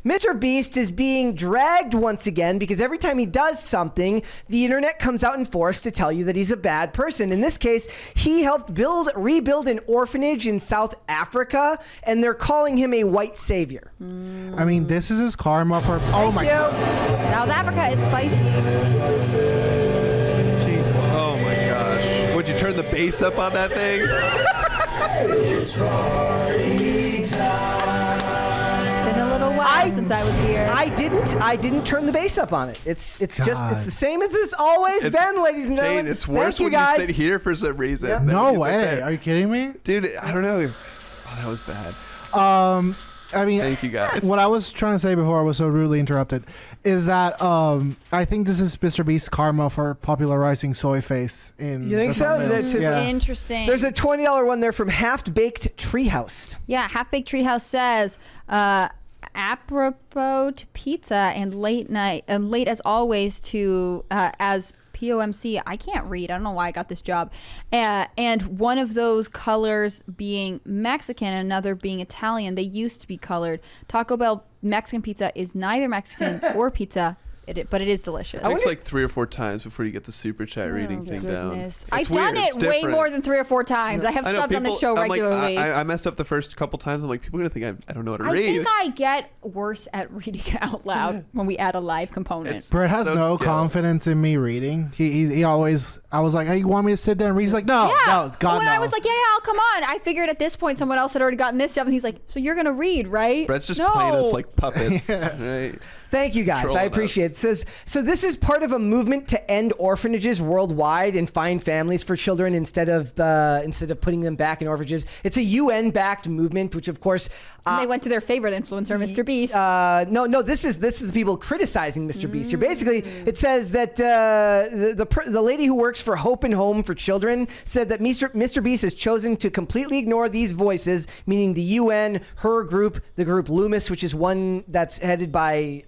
MrBeast is being dragged once again because every time he does something, the internet comes out in force to tell you that he's a bad person. In this case, he helped rebuild an orphanage in South Africa, and they're calling him a white savior. I mean, this is his karma for... Oh my God. South Africa is spicy. Jesus. Oh my gosh. Would you turn the bass up on that thing? It's party time. It's been a little while since I was here. I didn't turn the bass up on it. It's just the same as it's always been, ladies and gentlemen. It's worse when you sit here for some reason. Yep. No way. Are you kidding me? Dude, I don't know. Oh, that was bad. I mean, thank you guys. What I was trying to say before I was so rudely interrupted is that I think this is MrBeast's karma for popularizing soy face in. You think so? That's interesting. There's a $20 one there from Half Baked Treehouse. Yeah, Half Baked Treehouse says, apropos to pizza and late as always to as POMC. I can't read. I don't know why I got this job. And one of those colors being Mexican and another being Italian. They used to be colored. Taco Bell Mexican pizza is neither Mexican or pizza. But it is delicious. It takes like 3 or 4 times before you get the super chat reading thing down. I've done it way more than 3 or 4 times. I have subbed on the show regularly. I messed up the first couple times. I'm like, people are going to think I don't know how to read. I think I get worse at reading out loud when we add a live component. Brett has no confidence in me reading. He always, I was like, hey, you want me to sit there and read? He's like, no, God, when I was like, yeah, I'll come on. I figured at this point someone else had already gotten this job, and he's like, so you're going to read, right? Brett's just playing us like puppets, right? Thank you, guys. I appreciate it. It says, so this is part of a movement to end orphanages worldwide and find families for children instead of putting them back in orphanages. It's a UN-backed movement, which of course they went to their favorite influencer, MrBeast. No, this is the people criticizing MrBeast. You're basically, it says that the lady who works for Hope and Home for Children said that MrBeast has chosen to completely ignore these voices, meaning the UN, her group, the group Loomis, which is one that's headed by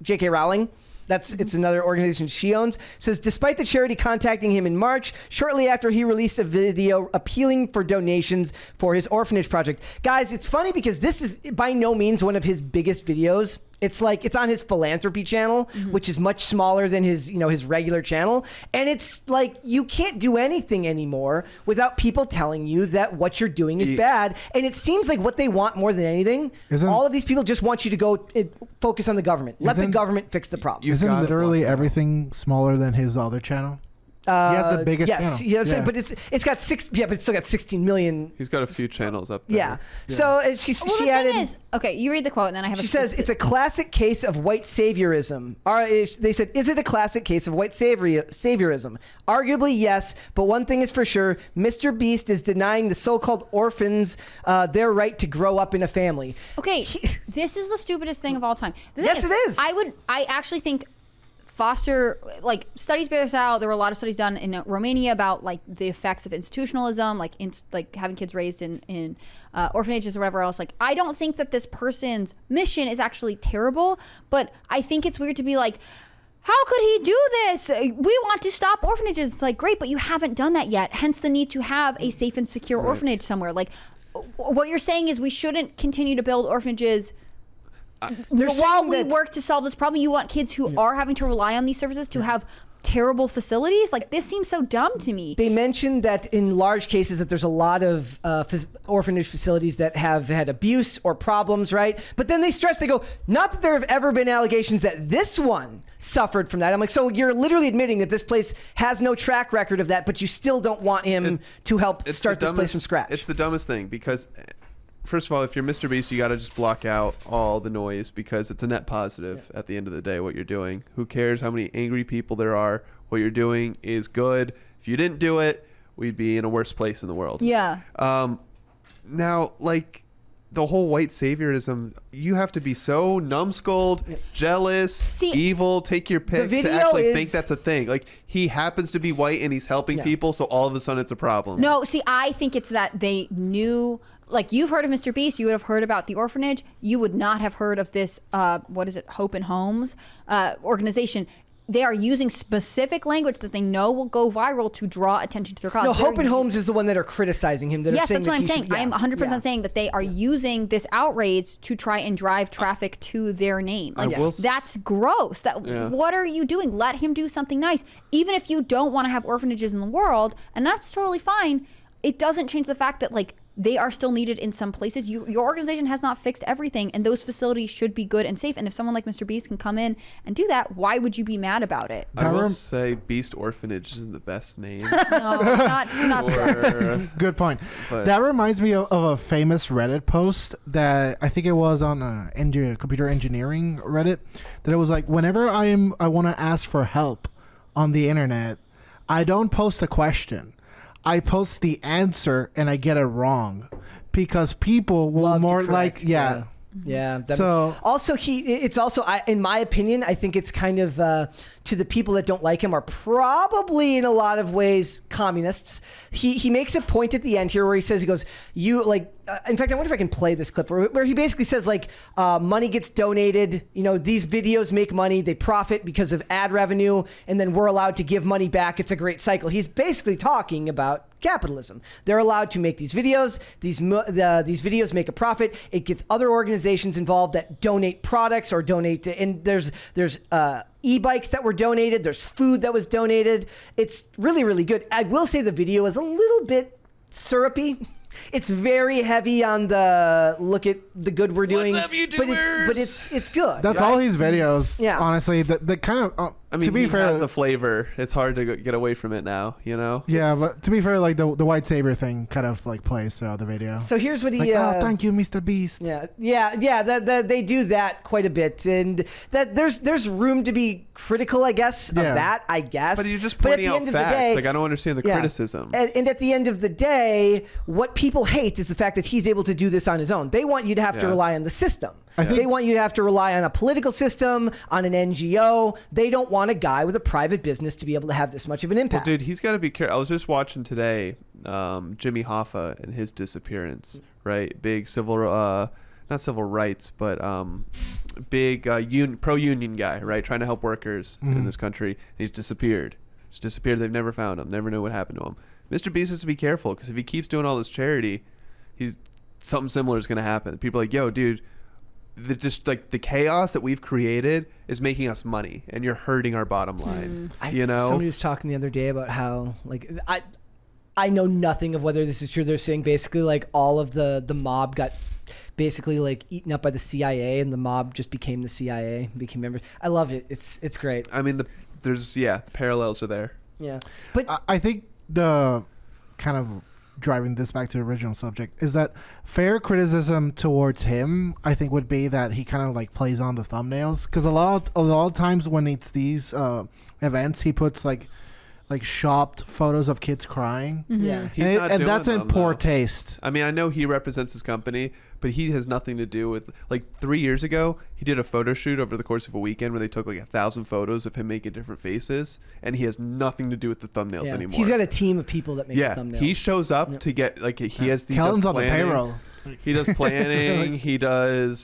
J.K. Rowling. It's another organization she owns. Says despite the charity contacting him in March, shortly after he released a video appealing for donations for his orphanage project. Guys, it's funny because this is by no means one of his biggest videos. It's on his philanthropy channel, which is much smaller than his regular channel. And it's like you can't do anything anymore without people telling you that what you're doing is bad. And it seems like what they want more than anything, all of these people just want you to go focus on the government. Let the government fix the problem. Isn't literally everything smaller than his other channel? He has the biggest channel. Yes, but it's got 6. Yeah, but it's still got 16 million. He's got a few channels up there. Yeah. So she added. Okay, you read the quote, and then I have. She says it's a classic case of white saviorism. They said, is it a classic case of white saviorism? Arguably, yes. But one thing is for sure: MrBeast is denying the so-called orphans their right to grow up in a family. Okay, this is the stupidest thing of all time. Yes, it is. I actually think. Foster, like studies bear this out. There were a lot of studies done in Romania about like the effects of institutionalism, like having kids raised in orphanages or whatever else. Like, I don't think that this person's mission is actually terrible, but I think it's weird to be like, how could he do this? We want to stop orphanages. It's like, great, but you haven't done that yet. Hence the need to have a safe and secure orphanage somewhere. Like, what you're saying is we shouldn't continue to build orphanages. While we work to solve this problem, you want kids who are having to rely on these services to have terrible facilities? Like, this seems so dumb to me. They mentioned that in large cases that there's a lot of orphanage facilities that have had abuse or problems, right? But then they stress, they go, not that there have ever been allegations that this one suffered from that. I'm like, so you're literally admitting that this place has no track record of that, but you still don't want him to help start this place from scratch. It's the dumbest thing because... First of all, if you're MrBeast, you got to just block out all the noise because it's a net positive at the end of the day, what you're doing. Who cares how many angry people there are? What you're doing is good. If you didn't do it, we'd be in a worse place in the world. Yeah. Now, like, the whole white saviorism, you have to be so numbskulled, jealous, evil, take your pick to actually think that's a thing. Like, he happens to be white and he's helping people, so all of a sudden it's a problem. No, see, I think it's that they knew... Like, you've heard of MrBeast, you would have heard about the orphanage. You would not have heard of this, what is it, Hope and Homes organization. they are using specific language that they know will go viral to draw attention to their cause. No, They're Hope and Homes is the one that are criticizing him. That are Yes, saying that's what I'm he saying. should- yeah, I am 100% yeah. saying that they are using this outrage to try and drive traffic to their name. Like, will that's gross. What are you doing? Let him do something nice. Even if you don't want to have orphanages in the world, and that's totally fine, it doesn't change the fact that, like, they are still needed in some places. Your organization has not fixed everything, and those facilities should be good and safe. And if someone like MrBeast can come in and do that, why would you be mad about it? I will say Beast Orphanage isn't the best name. No, not true. Good point. But- That reminds me of a famous Reddit post that I think it was on computer engineering Reddit. That it was like, whenever I want to ask for help on the internet, I don't post a question. I post the answer and I get it wrong because people will Love to more correct, like yeah. Yeah. So also it's also in my opinion, I think it's kind of to the people that don't like him are probably in a lot of ways communists. He makes a point at the end here where he says, he goes, you like, in fact, I wonder if I can play this clip where he basically says like, money gets donated, you know, these videos make money, they profit because of ad revenue, and then we're allowed to give money back. It's a great cycle. He's basically talking about capitalism. They're allowed to make these videos. These videos make a profit. It gets other organizations involved that donate products or donate to, and there's e-bikes that were donated. There's food that was donated. It's really, really good. I will say the video is a little bit syrupy. It's very heavy on the look at the good we're doing. What's up, but it's good. that's all his videos. Yeah. Honestly, the kind of I mean, to be he fair, has a flavor. It's hard to get away from it now, you know? yeah, but to be fair, like the white savior thing kind of like plays throughout the video. So here's what he. Like, oh, thank you, Mr. Beast. Yeah. That they do that quite a bit, and that there's room to be critical, I guess, of Yeah. that. I guess. But you're just But at pointing the out end of the facts. day- Like, I don't understand the Yeah. criticism. And at the end of the day, what people hate is the fact that he's able to do this on his own. They want you to have to Yeah. rely on the system. think- They want you to have to rely on a political system, on an NGO. They don't want a guy with a private business to be able to have this much of an Well, impact. dude, he's got to be careful. I was just watching today Jimmy Hoffa and his disappearance, right? Big not civil rights, but big pro-union guy, right? Trying to help workers in this country. And he's disappeared. He's disappeared. They've never found him. Never knew what happened to him. Mr. Beast has to be careful because if he keeps doing all this charity, something similar is going to happen. People are like, yo, dude, the chaos that we've created is making us money, and you're hurting our bottom line. You know, somebody was talking the other day about how like I know nothing of whether this is true. They're saying basically like all of the mob got basically like eaten up by the CIA, and the mob just became the CIA, became members. I love it. It's great. I mean, parallels are there. Yeah, but I think the kind of driving this back to the original subject is that fair criticism towards him, I think, would be that he kind of like plays on the thumbnails, because a lot of times when it's these events, he puts like shopped photos of kids crying. yeah. He's not and doing that's in them, poor though. taste. I mean, I know he represents his company, but he has nothing to do with, like, 3 years ago, he did a photo shoot over the course of a weekend where they took like 1,000 photos of him making different faces, and he has nothing to do with the thumbnails Yeah. anymore. He's got a team of people that make yeah, thumbnails. he shows up Yep. to get, like, he has the Kellen's on the payroll. He does planning. He does.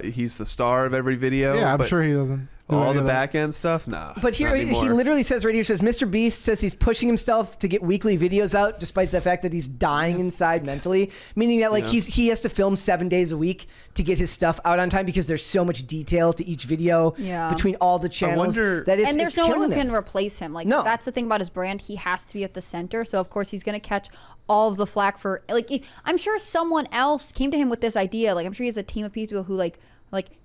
He's the star of every video. Yeah, I'm but sure he doesn't. do all any the of that. back end stuff. Nah. But here not he anymore. literally says right here, says Mr. Beast says he's pushing himself to get weekly videos out despite the fact that he's dying inside mentally, meaning that like Yeah. he has to film 7 days a week to get his stuff out on time because there's so much detail to each video Yeah. between all the channels wonder- that it's and there's it's no one who killing can him. replace him. Like No. that's the thing about his brand. He has to be at the center. So of course he's gonna catch all of the flack for I'm sure someone else came to him with this idea. Like I'm sure he has a team of people who like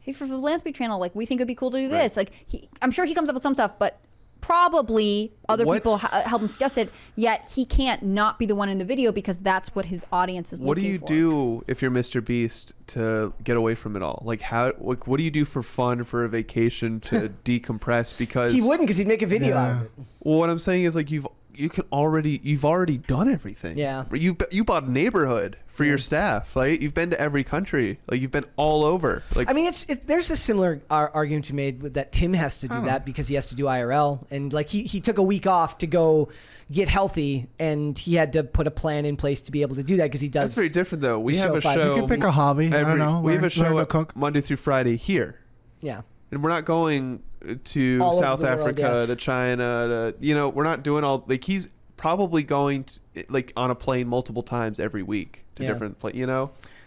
hey, for the Philanthropy channel, like we think it'd be cool to do this. Like I'm sure he comes up with some stuff, but probably other What- people help him suggest it. Yet he can't not be the one in the video because that's what his audience is. What do looking you for. do if you're Mr. Beast to get away from it all? Like what do you do for fun, for a vacation, to decompress? Because He wouldn't because he'd make a video out of it. Well, what I'm saying is like you've already done everything. Yeah. You bought a neighborhood for your staff. Like you've been to every country. Like you've been all over. Like I mean, there's a similar argument to be made with that Tim has to do that because he has to do IRL, and like he took a week off to go get healthy, and he had to put a plan in place to be able to do that because he does. that's very different though. We the have show a 5 show. You can pick a hobby. I don't know. We have a learn show to cook. Monday through Friday here. Yeah. and we're not going to All over South the world, Africa, yeah. to China, we're not doing all, like, he's probably going to, like, on a plane multiple times every week to Yeah. different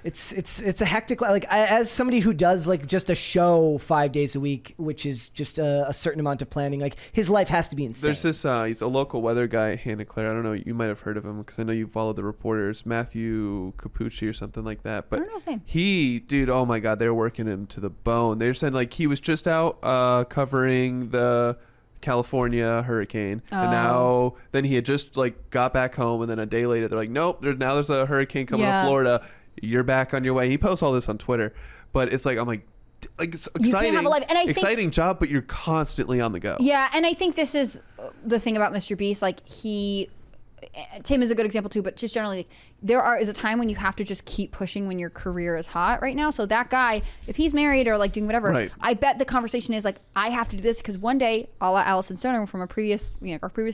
It's a hectic, like, as somebody who does like just a show 5 days a week, which is just a certain amount of planning, like his life has to be insane. There's this he's a local weather guy, Hannah Claire. I don't know, you might have heard of him because I know you followed the reporters, Matthew Capucci or something like that. But I don't know his name. dude, oh my god, they're working him to the bone. They're saying like he was just out covering the California hurricane, and then he had just like got back home, and then a day later they're like, nope, there's a hurricane coming to Florida. You're back on your way. He posts all this on Twitter, but it's like, I'm like it's exciting. You can't have a life. And I think, exciting job, but you're constantly on the go. Yeah, and I think this is the thing about Mr. Beast. Like Tim is a good example too, but just generally, is a time when you have to just keep pushing when your career is hot right now. So that guy, if he's married or like doing whatever, Right. I bet the conversation is like, I have to do this because one day, a la Allison Stoner from our previous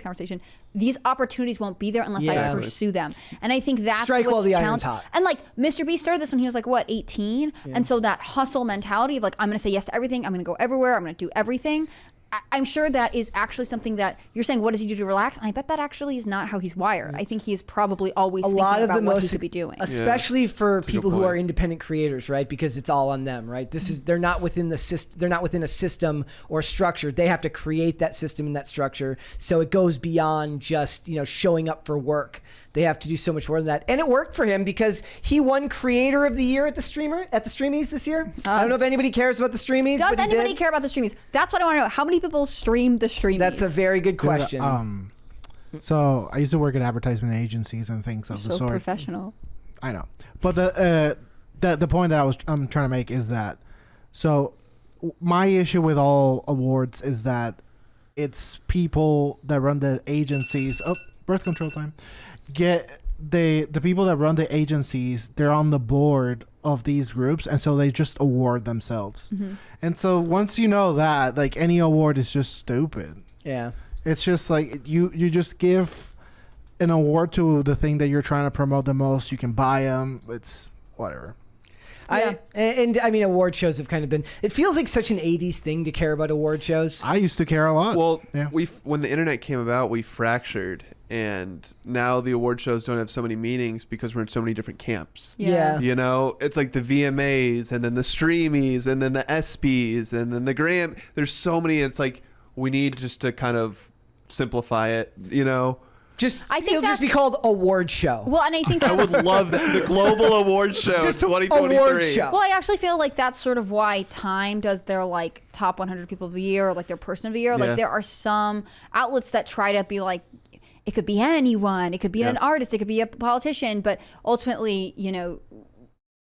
conversation, these opportunities won't be there unless Yeah. I pursue them. And I think that's Strike what's while the iron's challenge. hot. And like Mr. Beast started this when he was like, what, 18? And so that hustle mentality of like, I'm going to say yes to everything. I'm going to go everywhere. I'm going to do everything. I'm sure that is actually something that you're saying, what does he do to relax? And I bet that actually is not how he's wired. I think he is probably always a thinking lot of about the what most, he could be doing. especially for That's a people good who are point. independent creators, right? Because it's all on them, right? They're not within the system. They're not within a system or structure. They have to create that system and that structure. So it goes beyond just showing up for work. They have to do so much more than that, and it worked for him because he won Creator of the Year at the Streamies this year. I don't know if anybody cares about the Streamies. Does but he anybody did. care about the Streamies? That's what I want to know. How many people stream the Streamies? That's a very good question. So I used to work at advertisement agencies and things of the so sort. professional. I know, but the point that I'm trying to make is that my issue with all awards is that it's people that run the agencies. Oh, birth control time. The people that run the agencies, they're on the board of these groups, and so they just award themselves. And so once you know that, like, any award is just stupid. Yeah. It's just like you just give an award to the thing that you're trying to promote the most. You can buy them. It's whatever. Yeah. I mean, award shows have kind of been. It feels like such an '80s thing to care about award shows. I used to care a lot. Well, yeah. when the internet came about, we fractured, and now the award shows don't have so many meanings because we're in so many different camps. Yeah. It's like the VMAs, and then the Streamies, and then the ESPYs, and then the Gram. There's so many. It's like we need just to kind of simplify it. I think it'll just be called award show. Well, and I think I would love that. The Global Award Show Just 2023. award show. Well, I actually feel like that's sort of why Time does their like top 100 people of the year or like their person of the year. Yeah. Like there are some outlets that try to be like, it could be anyone, it could be an artist, it could be a politician, but ultimately,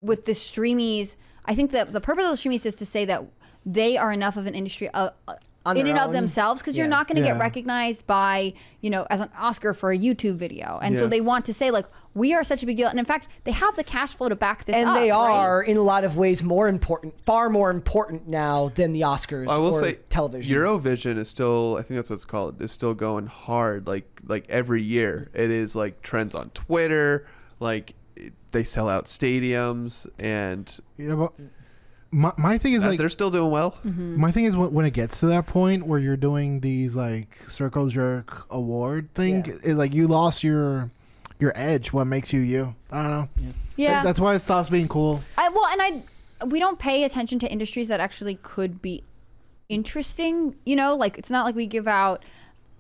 with the Streamies, I think that the purpose of the Streamies is to say that they are enough of an industry On in their and of own. themselves, because you're Yeah. not going to Yeah. get recognized by, as an Oscar for a YouTube video. And so Yeah. they want to say like, we are such a big deal. And in fact, they have the cash flow to back this up. And they right? are, in a lot of ways, far more important now than the Oscars I will or say television. Eurovision is still, I think that's what it's called, is still going hard. Like every year, it is like trends on Twitter. Like they sell out stadiums, and But my thing is like they're still doing well. my thing is when it gets to that point where you're doing these like circle jerk award thing, Yeah. it, like you lost your edge. What makes you you? I don't know. Yeah. That's why it stops being cool. We don't pay attention to industries that actually could be interesting. Like it's not like we give out.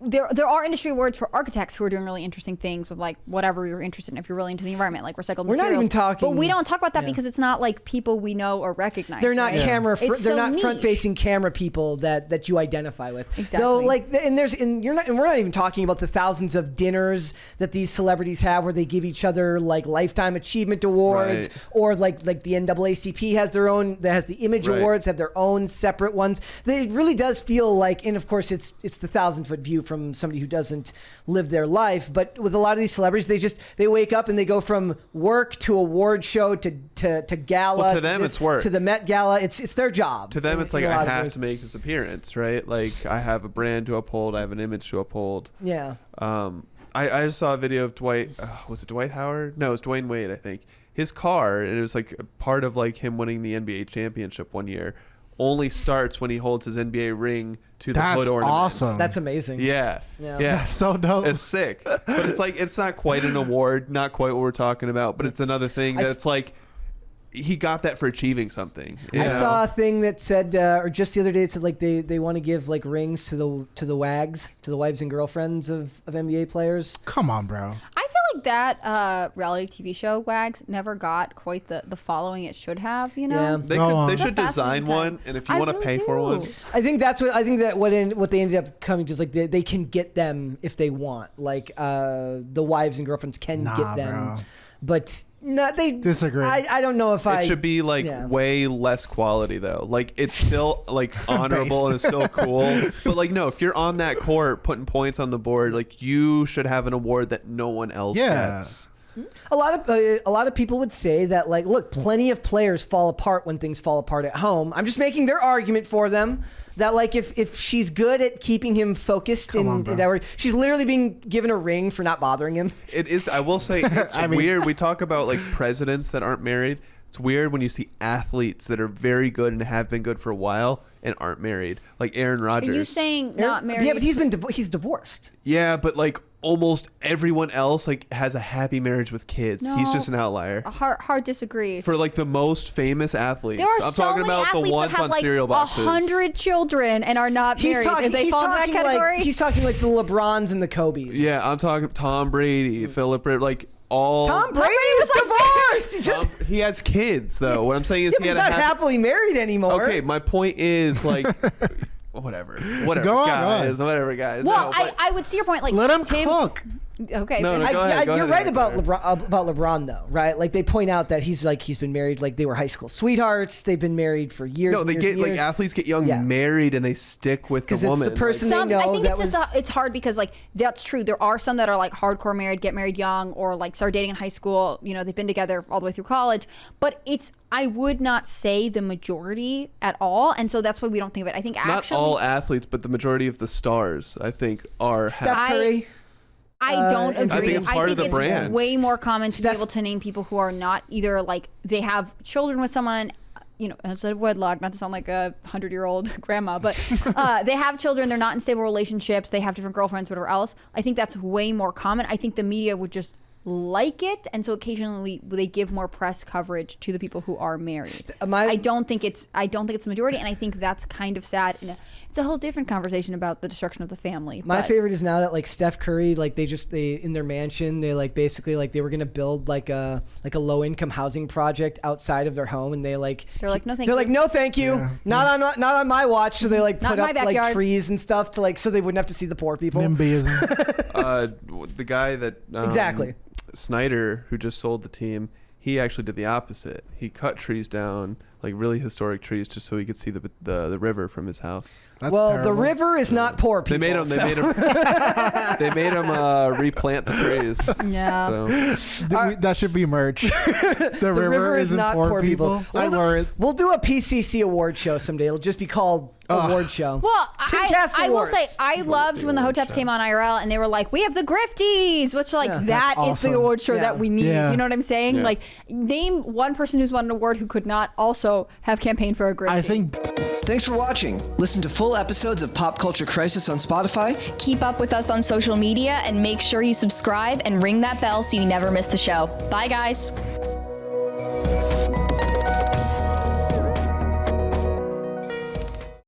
There are industry awards for architects who are doing really interesting things with like whatever you're interested in. If you're really into the environment, like recycled We're not materials. even talking- But we don't talk about that Yeah. because it's not like people we know or recognize. They're not right? It's they're so not niche. front-facing camera people that you identify with. Exactly. Though, like, and we're not even talking about the thousands of dinners that these celebrities have where they give each other like lifetime achievement awards, Right. or like the NAACP has their own. That has the Image Right. Awards, have their own separate ones. It really does feel like, and of course it's the 1,000-foot view from somebody who doesn't live their life. But with a lot of these celebrities, they wake up and they go from work to award show to gala. Well, to them, it's work. To the Met Gala, it's their job. To them, it's in like a lot I of have ways. to make this appearance, right? Like I have a brand to uphold, I have an image to uphold. Yeah. I just saw a video of Dwight. Was it Dwight Howard? No, it was Dwayne Wade, I think. His car, and it was like a part of like him winning the NBA championship one year. only starts when he holds his NBA ring to the That's hood ornament. awesome. That's amazing. Yeah. Yeah. That's so dope. It's sick. But it's like, it's not quite an award, not quite what we're talking about, but it's another thing that's like, he got that for achieving something. you I know? saw a thing that said, or just the other day, it said like they want to give like rings to the wags, to the wives and girlfriends of NBA players. Come on, bro. I feel like that reality TV show Wags never got quite the following it should have. You know. Yeah. They, Go on. they It's a should design fascinating time. one, and if you I want to really pay for do. one, I think what they ended up coming to is like they can get them if they want, like the wives and girlfriends can Nah, get them, bro. but no, they Disagree. I don't know if it should be like way less quality though. Like it's still like honorable and it's still cool. But like no, if you're on that court putting points on the board, like you should have an award that no one else gets. A lot of people would say that, like, look, plenty of players fall apart when things fall apart at home. I'm just making their argument for them that, like, if she's good at keeping him focused in that way, she's literally being given a ring for not bothering him. It is. I will say it's weird. We talk about like presidents that aren't married. It's weird when you see athletes that are very good and have been good for a while and aren't married, like Aaron Rodgers. Are you saying not married? Yeah, but he's divorced. Yeah, but like almost everyone else like has a happy marriage with kids. No. He's just an outlier. Hard disagree. For like the most famous athletes, There are I'm so talking many about the athletes ones that have on like cereal boxes. 100 children and are not married. If they fall into that category, Like, he's talking like the LeBrons and the Kobes. Yeah, I'm talking Tom Brady, Philip, like all. Tom Brady is divorced. He has kids though. What I'm saying is Yeah, he but had he's a not happily married anymore. Okay, my point is like. Whatever, Go on, guys. go on. Whatever, guys. well, No, but- I would see your point. Like Let him Tim, cook. Okay. No, finish. go ahead, You're right about Hector. LeBron though, right? Like they point out that he's been married, like they were high school sweethearts. They've been married for years. No, and they years get and like years. athletes get young, Yeah. married, and they stick with the because it's woman. the person Some, they know. I think that it's was just it's hard because like that's true. There are some that are like hardcore married, get married young, or like start dating in high school. You know, they've been together all the way through college. But I would not say the majority at all, and so that's why we don't think of it. I think Not actually all athletes, but the majority of the stars, I think, are. Steph Curry. I don't agree. I think it's part of the brand. way more common to be Steph- able to name people who are not either like they have children with someone, you know, instead of wedlock, not to sound like a 100-year-old grandma, but they have children, they're not in stable relationships, they have different girlfriends, whatever else. I think that's way more common. I think the media would just like it, and so occasionally they give more press coverage to the people who are married. I don't think it's the majority, and I think that's kind of sad. And it's a whole different conversation about the destruction of the family. My but- favorite is now that like Steph Curry, like they in their mansion, they like basically like they were gonna build like a low income housing project outside of their home, and they're like no thank they're you. like no thank you, not on my watch. So they like Not put in my up like backyard. trees and stuff to like so they wouldn't have to see the poor people. NIMBYism. The guy that Exactly. Snyder, who just sold the team, he actually did the opposite. He cut trees down, like really historic trees, just so he could see the river from his house. That's well, terrible. the river is not poor people. They made him replant the trees. Yeah. So That should be merch. The river isn't not poor people. I wore it. We'll do a PCC award show someday. It'll just be called award show. Well, Timcast I will say Awards. I loved when the Hoteps came on IRL and they were like, "We have the Grifties," which like Yeah, that that's is the awesome. award show Yeah. that we need. Yeah. You know what I'm saying? Yeah. Like, name one person who's won an award who could not also have campaigned for a Grifty. I think Thanks for watching. Listen to full episodes of Pop Culture Crisis on Spotify. Keep up with us on social media and make sure you subscribe and ring that bell so you never miss the show. Bye, guys.